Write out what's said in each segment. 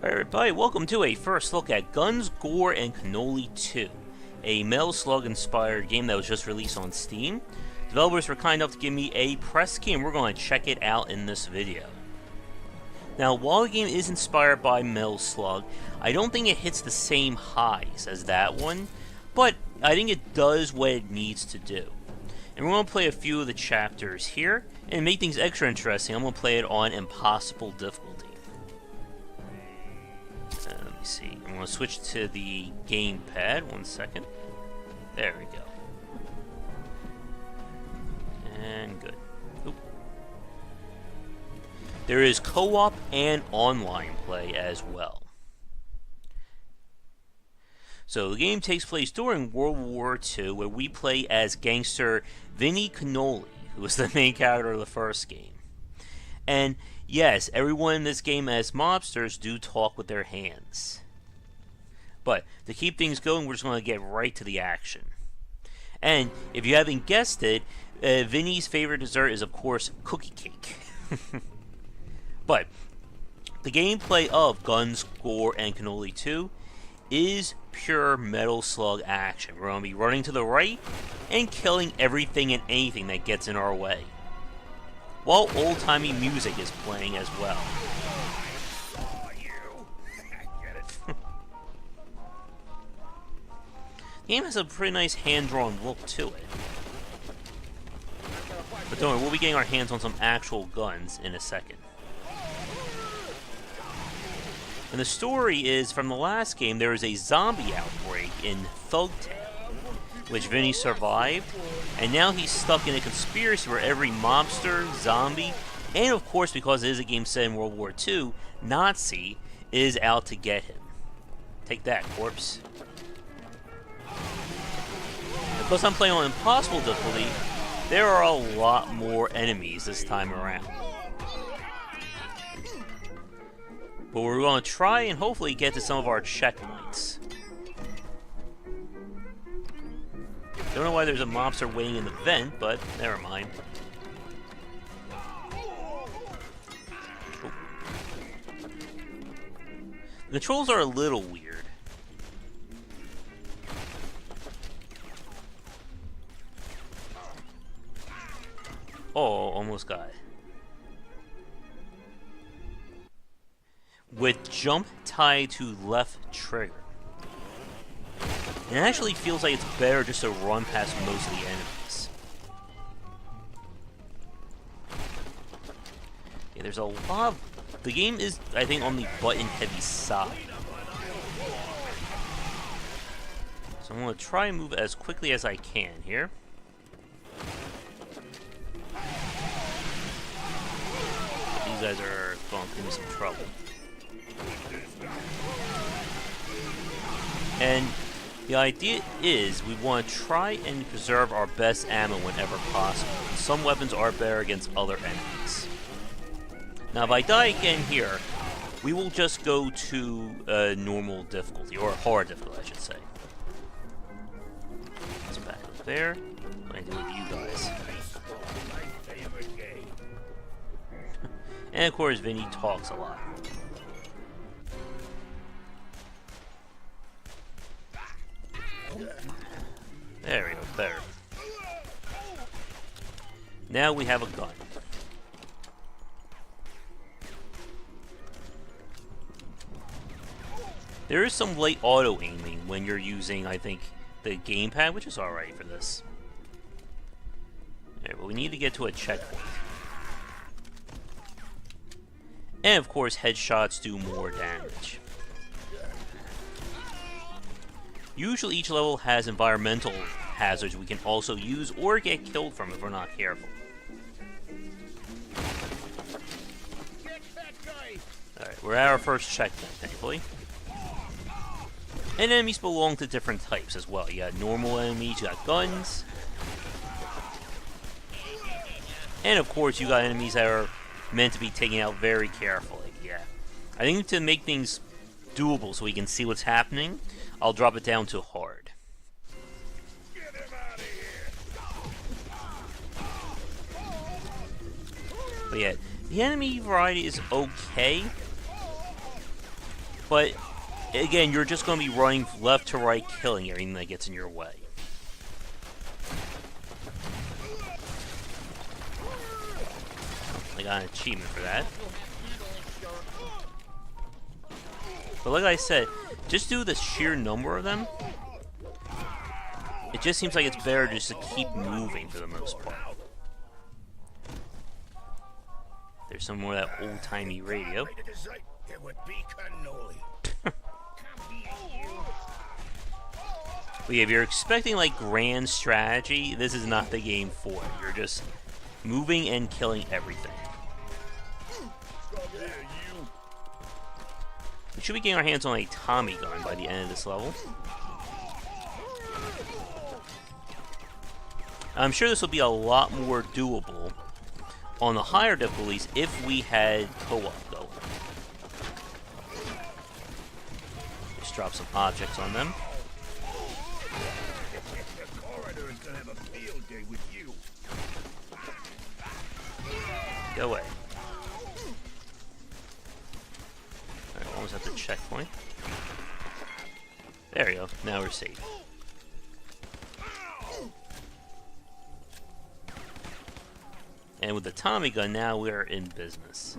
Alright everybody, welcome to a first look at Guns, Gore, and Cannoli 2, a Metal Slug inspired game that was just released on Steam. Developers were kind enough to give me a press key and we're going to check it out in this video. Now, while the game is inspired by Metal Slug, I don't think it hits the same highs as that one, but I think it does what it needs to do. And we're going to play a few of the chapters here, and to make things extra interesting, I'm going to play it on Impossible difficulty. Let me see, I'm going to switch to the gamepad, 1 second. There we go. And good. Oop. There is co-op and online play as well. So the game takes place during World War II, where we play as gangster Vinnie Cannoli, who was the main character of the first game. And yes, everyone in this game as mobsters do talk with their hands. But to keep things going, we're just going to get right to the action. And if you haven't guessed it, Vinny's favorite dessert is, of course, cookie cake. But the gameplay of Guns, Gore, and Cannoli 2 is pure Metal Slug action. We're going to be running to the right and killing everything and anything that gets in our way, while old-timey music is playing as well. The game has a pretty nice hand-drawn look to it. But don't worry, we'll be getting our hands on some actual guns in a second. And the story is, from the last game, there was a zombie outbreak in Thugtown, which Vinny survived, and now he's stuck in a conspiracy where every mobster, zombie, and of course, because it is a game set in World War II, Nazi is out to get him. Take that, corpse. Because I'm playing on Impossible difficulty, there are a lot more enemies this time around. But we're going to try and hopefully get to some of our checkpoints. Don't know why there's a mobster waiting in the vent, but never mind. Oh. The controls are a little weird. Oh, almost got it. With jump tied to left trigger. And it actually feels like it's better just to run past most of the enemies. Yeah, there's a lot of... The game is, I think, on the button-heavy side. So I'm going to try and move as quickly as I can here. But these guys are going to give me some trouble. And the idea is we want to try and preserve our best ammo whenever possible. Some weapons are better against other enemies. Now if I die again here, we will just go to normal difficulty, or hard difficulty I should say. Let's back up there. What do I do with you guys? And of course Vinny talks a lot. There we go, better. Now we have a gun. There is some light auto aiming when you're using, I think, the gamepad, which is alright for this. Alright, but we need to get to a checkpoint. And of course, headshots do more damage. Usually each level has environmental hazards we can also use or get killed from if we're not careful. Alright, we're at our first checkpoint, thankfully. And enemies belong to different types as well. You got normal enemies, you got guns. And of course you got enemies that are meant to be taken out very carefully, yeah. I think to make things doable so we can see what's happening, I'll drop it down to hard. But yeah, the enemy variety is okay. But again, you're just going to be running left to right, killing everything that gets in your way. I got an achievement for that. But like I said, just due to the sheer number of them, it just seems like it's better just to keep moving for the most part. There's some more of that old-timey radio. It would be Cannoli. But yeah, if you're expecting like grand strategy, this is not the game for it. You're just moving and killing everything. We should be getting our hands on a Tommy gun by the end of this level. I'm sure this will be a lot more doable on the higher difficulties if we had co-op going. Just drop some objects on them. Go away. Alright, almost at the checkpoint. There we go. Now we're safe. And with the Tommy gun, now we're in business.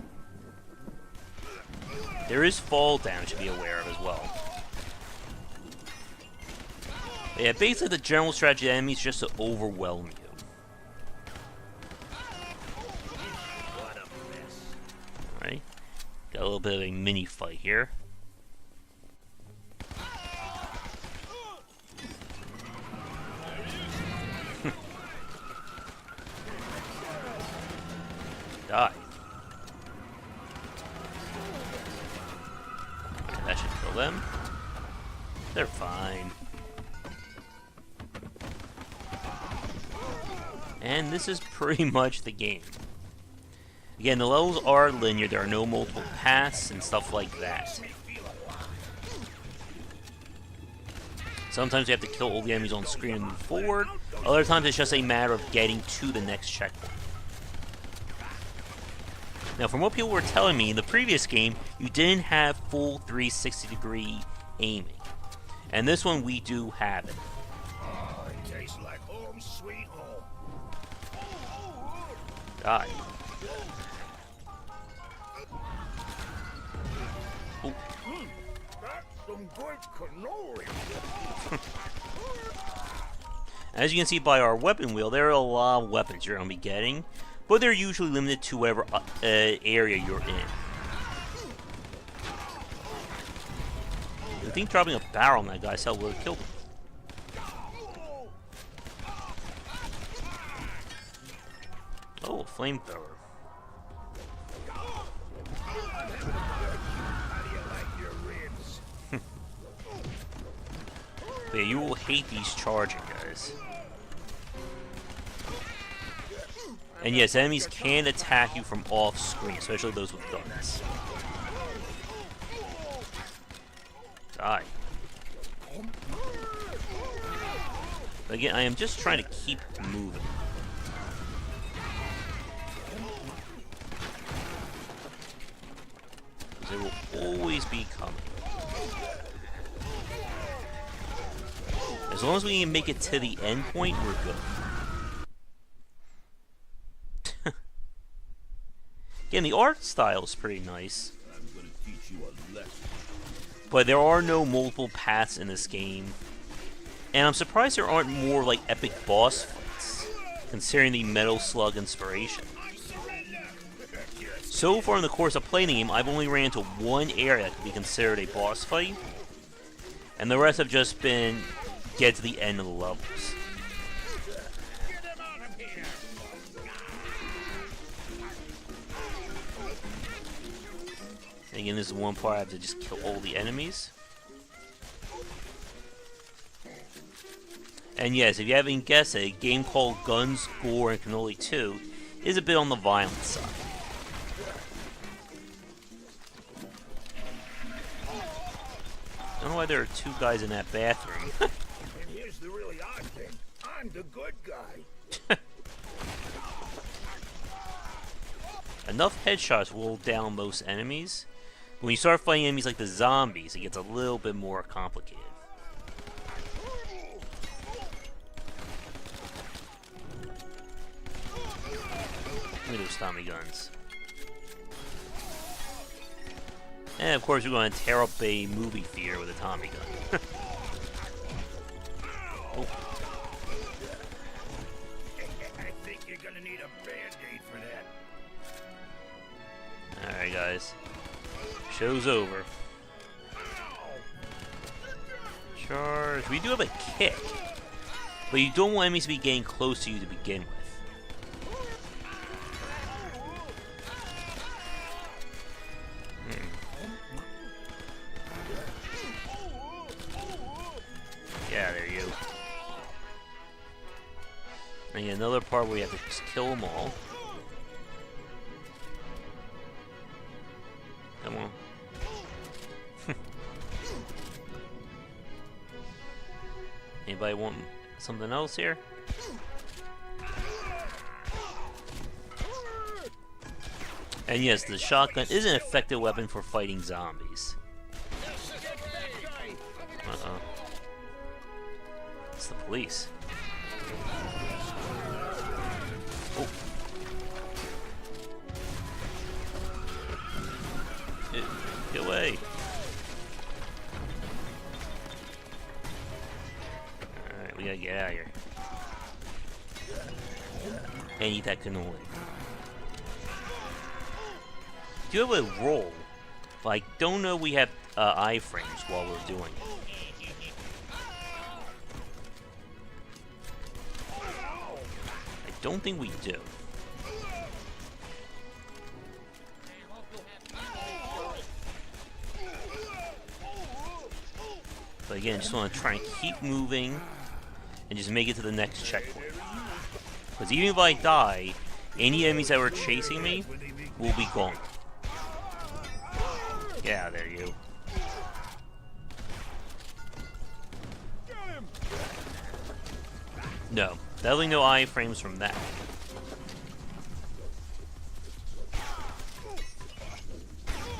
There is fall damage to be aware of as well. But yeah, basically the general strategy of the enemy is just to overwhelm you. Alright. Got a little bit of a mini fight here. Die. Okay, that should kill them. They're fine. And this is pretty much the game. Again, the levels are linear. There are no multiple paths and stuff like that. Sometimes you have to kill all the enemies on screen and move forward. Other times it's just a matter of getting to the next checkpoint. Now, from what people were telling me, in the previous game, you didn't have full 360-degree aiming. And this one, we do have it. Oh, it tastes like home sweet home. Die. Oh. That's some good cannoli. As you can see by our weapon wheel, there are a lot of weapons you're going to be getting. But they're usually limited to whatever area you're in. I think dropping a barrel on that guy's head would have killed him. Oh, a flamethrower. But yeah, you will hate these charging guys. And yes, enemies can attack you from off screen, especially those with guns. Die. But again, I am just trying to keep moving. They will always be coming. As long as we can make it to the end point, we're good. Again, the art style is pretty nice. I'm gonna teach you a lesson. But there are no multiple paths in this game. And I'm surprised there aren't more like epic boss fights, considering the Metal Slug inspiration. So far in the course of playing the game, I've only ran into one area that could be considered a boss fight. And the rest have just been get to the end of the levels. Again, this is one part I have to just kill all the enemies. And yes, if you haven't guessed it, a game called Guns, Gore, and Cannoli 2 is a bit on the violent side. I don't know why there are two guys in that bathroom. And here's the really odd thing. I'm the good guy. Enough headshots will down most enemies. When you start fighting enemies like the zombies, it gets a little bit more complicated. Look at those Tommy guns. And of course, we're going to tear up a movie theater with a Tommy gun. Oh. I think you're gonna need a band-aid for that. Alright, guys. Show's over. Charge. We do have a kick, but you don't want enemies to be getting close to you to begin with. Yeah, there you. And yet another part where you have to just kill them all. Come on. Anybody want something else here? And yes, the shotgun is an effective weapon for fighting zombies. Uh-oh. It's the police. Oh. Get away. Alright, we gotta get out of here. And eat that cannoli. Do you have a roll? Like, don't know we have iframes while we're doing it. I don't think we do. But again, just want to try and keep moving and just make it to the next checkpoint. Because even if I die, any enemies that were chasing me will be gone. Yeah, there you. No, definitely no iframes from that.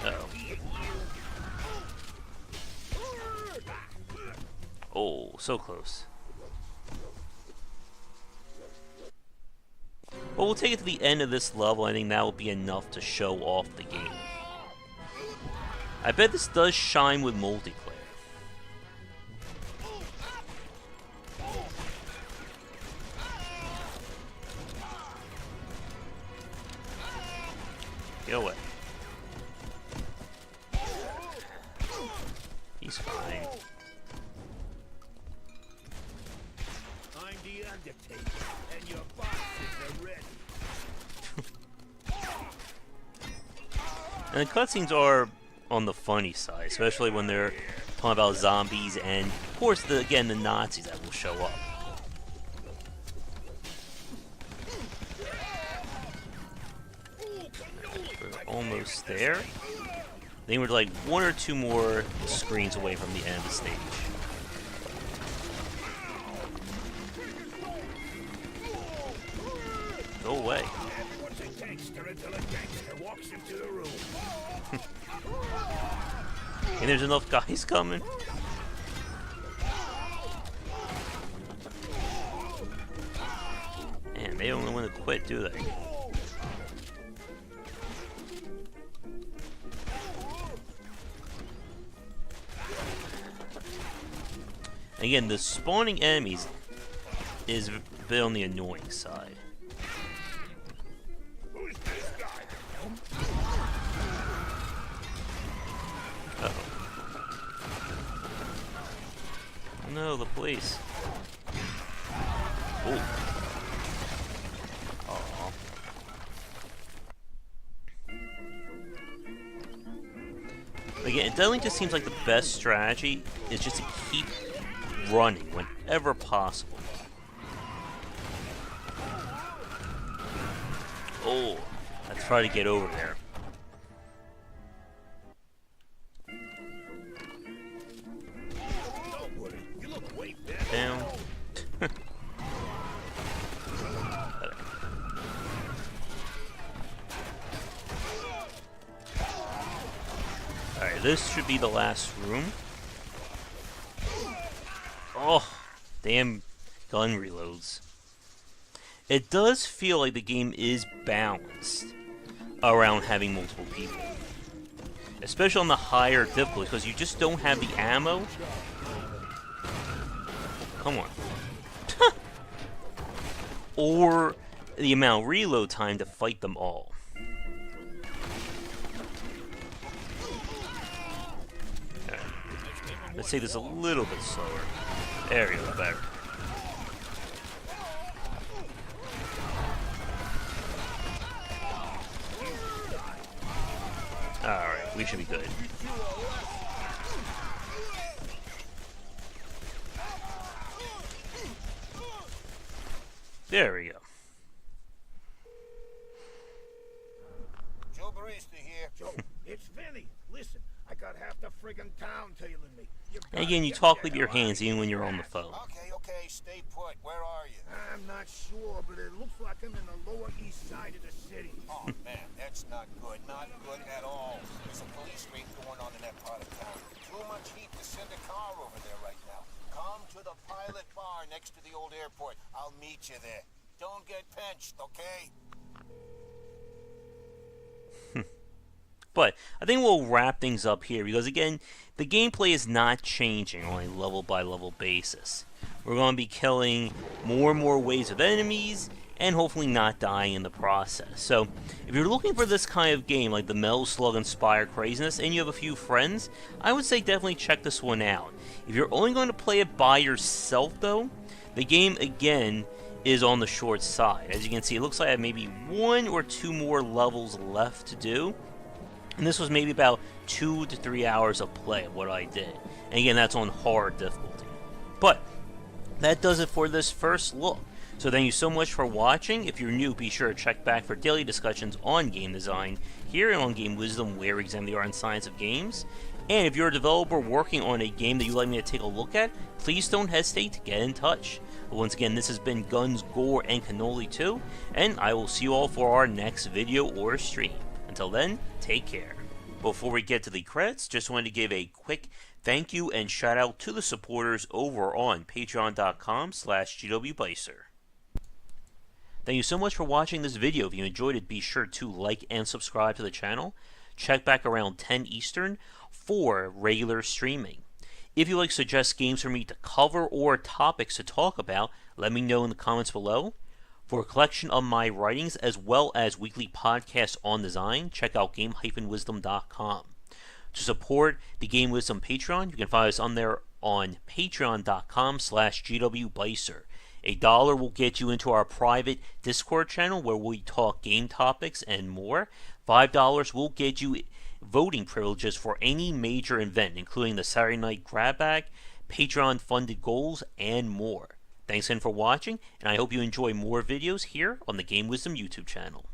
Uh-oh. Oh, so close. But we'll take it to the end of this level. I think that will be enough to show off the game. I bet this does shine with multiplayer. Get away. He's fine. I'm the Undertaker, and your boxes are ready. And the cutscenes are on the funny side, especially when they're talking about zombies and, of course, again, the Nazis that will show up. We're almost there. I think we're like one or two more screens away from the end of the stage. Go away. What's a gangster until a gangster walks into the room? And there's enough guys coming. Man, they don't want to quit, do they? Again, the spawning enemies is a bit on the annoying side. Who's this guy? Uh-oh. Oh no, the police. Oh. Aw. Again, it definitely just seems like the best strategy is just to keep running whenever possible. Oh, let's try to get over there. Don't worry, you look way better. Down. Alright, this should be the last room. Oh, damn gun reloads. It does feel like the game is balanced around having multiple people. Especially on the higher difficulty, because you just don't have the ammo. Come on. Or the amount of reload time to fight them all. Right. Let's take this a little bit slower. There we go, better. Alright, we should be good. There we go. Joe Barista here. Joe, it's Vinny. Listen, I got half the friggin' town tailing me. And again, you talk with your hands even when you're on the phone. Okay, stay put. Where are you? I'm not sure, but it looks like I'm in the lower east side of the city. Oh, man, that's not good. Not good at all. There's a police raid going on in that part of town. Too much heat to send a car over there right now. Come to the Pilot Bar next to the old airport. I'll meet you there. Don't get pinched, okay? But I think we'll wrap things up here because, again, the gameplay is not changing on a level-by-level basis. We're going to be killing more and more waves of enemies and hopefully not dying in the process. So, if you're looking for this kind of game, like the Metal Slug inspired craziness, and you have a few friends, I would say definitely check this one out. If you're only going to play it by yourself, though, the game, again, is on the short side. As you can see, it looks like I have maybe 1 or 2 more levels left to do. And this was maybe about 2 to 3 hours of play of what I did. And again, that's on hard difficulty. But that does it for this first look. So thank you so much for watching. If you're new, be sure to check back for daily discussions on game design here on Game Wisdom, where we examine the art and science of games. And if you're a developer working on a game that you'd like me to take a look at, please don't hesitate to get in touch. But once again, this has been Guns, Gore, and Cannoli 2, and I will see you all for our next video or stream. Until then, take care. Before we get to the credits, just wanted to give a quick thank you and shout out to the supporters over on patreon.com/GWBycer. Thank you so much for watching this video. If you enjoyed it, be sure to like and subscribe to the channel. Check back around 10 Eastern for regular streaming. If you'd like to suggest games for me to cover or topics to talk about, let me know in the comments below. For a collection of my writings as well as weekly podcasts on design, check out game-wisdom.com. To support the Game Wisdom Patreon, you can find us on there on patreon.com/GWBycer. $1 will get you into our private Discord channel where we talk game topics and more. $5 will get you voting privileges for any major event, including the Saturday Night Grab Bag, Patreon-funded goals, and more. Thanks again for watching, and I hope you enjoy more videos here on the Game Wisdom YouTube channel.